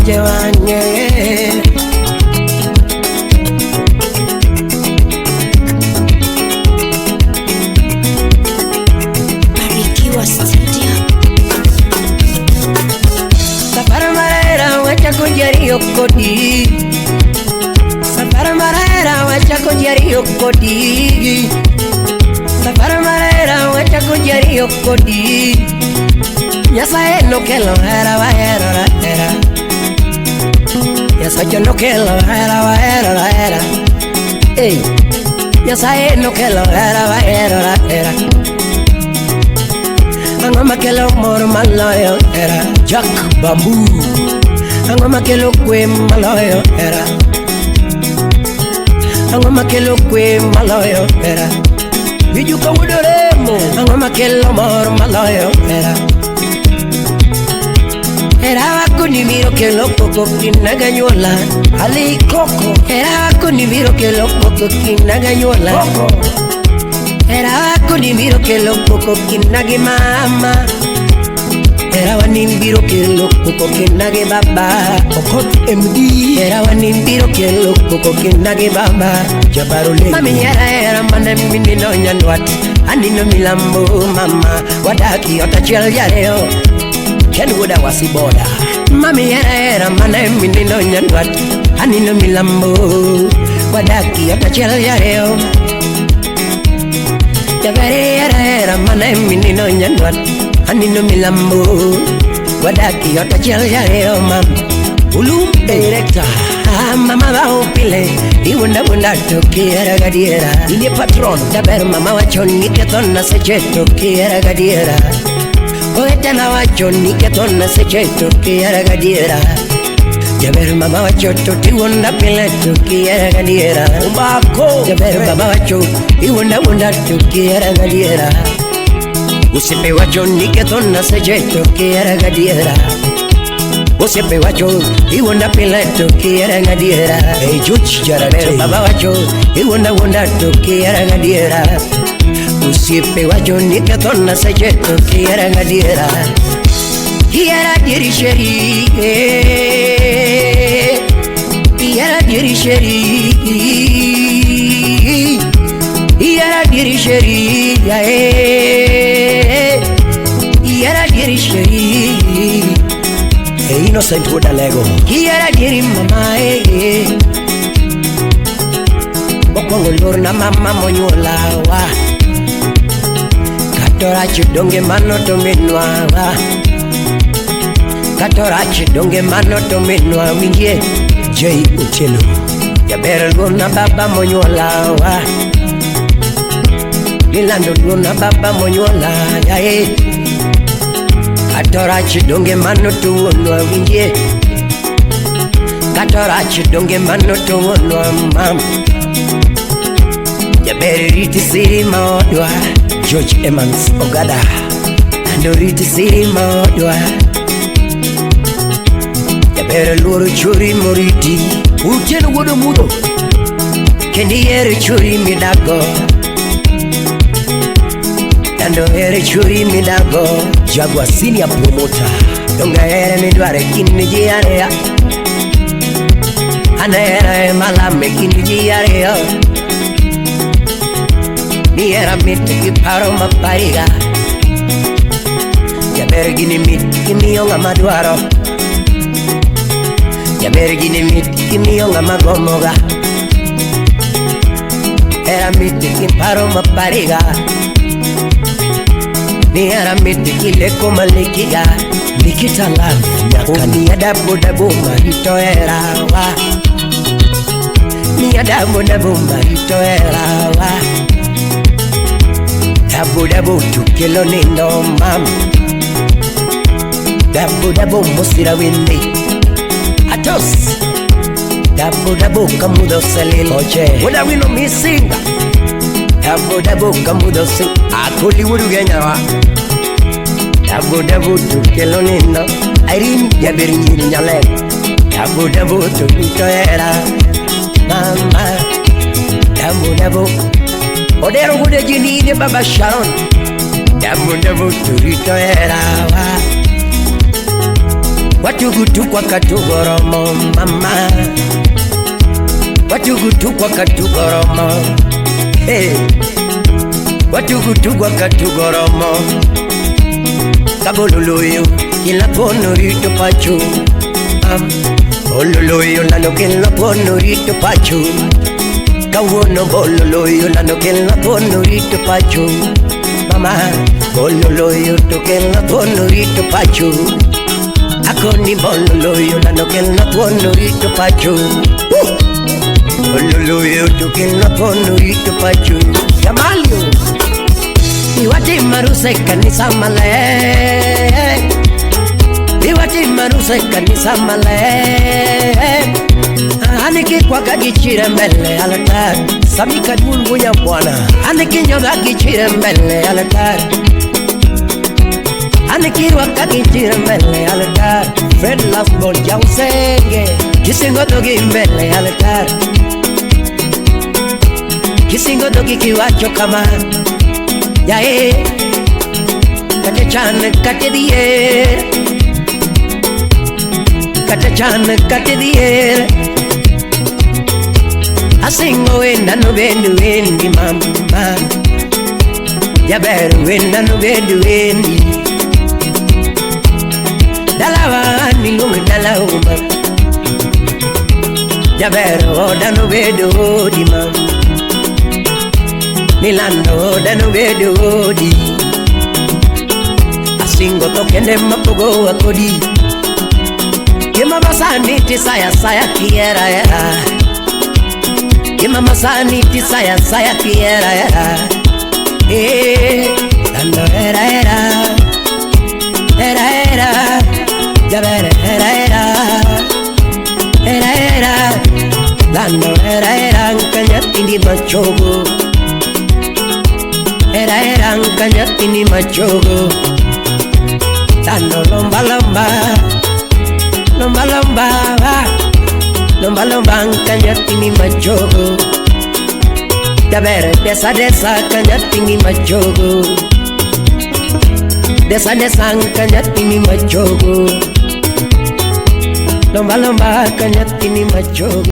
jewanye Barikiwa Studio. Safari marera wacha kujario kodi. Safari marera wacha kujario kodi. Safari marera wacha kujario kodi. Nyasaye no kelo hera wa hera la hera. Nyasaye no kelo hera wa hera la hera. Hey, Nyasaye no kelo hera wa hera la hera. Angoma kelo mor maloyo hera. Jack Bamboo. Angoma kelo kwe maloyo hera. Angoma kelo kwe maloyo hera. Bijuka wudoremo. Angoma kelo mor maloyo hera. Era wako ni miro ke loko kinaga nyola Ali Koko. Era wako ni miro ke loko kinaga nyola Era wako ni miro ke loko kinage mama. Era wani miro ke loko kinage baba Okot MD. Era wani miro ke loko kinage baba Jabarole. Mami era mane mini no nyanwat Ani no milambo mama Wadaki otachel yareo Kenwood wasiboda. Mami era mane mini no nyanwat Ani no milambo Wadaki otachel yareo Jabari era mane mini no nyanwat Ani no milambo Wadaki otachel yareo mam Ulum director mama wa upile Iwunda wunda toki era gadiera Ile patron Jaber mama wa choni ketona secheto ki era gadiera Oetana wa choni ketona secheto ki era gadiera Jaber mama wa choto tiwunda pile toki era gadiera Ubako Jaber mama wa cho Iwunda wunda toki era gadiera Usipe wa choni ketona secheto ki era gadiera Usipe wacho, iwunda pila toki era ngadiera. Hey Juch Jarabel baba wacho, iwunda toki era ngadiera. Usipe wacho nikatona seje toki era ngadiera. Hiera dirisheri, hiera dirisheri, hiera dirisheri, hiera dirisheri. Innocent Wodalego. Kiera diri mama Bokongo lorna mama monyola wa Katora chidonge mano to menwa wa Katora chidonge mano to menwa wingie J Uchelo. Jabera lorna baba monyola wa Dilando lorna baba monyola ya Katora chidonge mano tuonwa wingie Katora chidonge mano tuonwa mam Jaberi riti siri maodwa George Emmons Ogada Ando riti siri maodwa Jaberi loro churi moriti Ucheno wodo mudo Kendi yere churi midago Ando ere churi midago Jagwa senior promoter Donga ere midware kiniji area Ana ere malame kiniji area Ni era miti kiparo mapariga Jabere gini miti kimiyonga madwaro Jabere gini miti kimiyonga magomoga Era miti kiparo mapariga Ni era miti kile kumalikia Nikita love nyakani ya dabu marito era wa Ni ya dabu marito era wa Dabu tukilo nindo mam Dabu musira windi Atos Dabu kamudo salil Oche Wada wino misinga Dabu kamudo sing Akuli wuru genyawa Dabu tukilo nindo Airin jabiri nyiri nyale Dabu tukito era Mama Dabu Odero gude jinide baba Sharon Dabu turito era wa Watugutu kwa katugoromo mama, watugutu kwa katugoromo, hey. Watugutu kwa katugoromo, kabololoyo kila ponorito pacho, bololoyo nano kila ponorito pacho, kawono bololoyo nano kila ponorito pacho, mama bololoyo to kila ponorito pacho. Ako ni bololoyo nano kila ponorito pacho, bololoyo to kila ponorito pacho. Yamalio Iwati maruse kanisa male, Iwati maruse kanisa male. Aniki kwa kagichire mbele altar, Samika dungu ya Bwana. Aniki nyoga gichire mbele altar, Aniki wa kagichire mbele altar. Fred Lasbon ya usenge, Kisingo dogi mbele altar, Kisingo dogi kiwacho kama Yae, kate chan kate diye, kate chan kate diye. Asingo wenda no bendu wendi mama, Yaberu wenda no bendu wendi. Dalawa ni lungu dalauma, Yaberu oda no bendu odi mama, Nilando dano bedo odi. Asingo tokende mapogo wakodi, Kima masani tisaya saya kiera era, Kima masani tisaya saya kiera era. Dando era era, era era, Jabere era era, era era, Dando era era, Kanyati di machogo, Era kanyatini machogo, Tano lomba lomba, lomba lomba, lomba lomba kanyatini machogo, Dabere desa desa kanyatini machogo, Desa desa kanyatini machogo, Lomba lomba kanyatini machogo.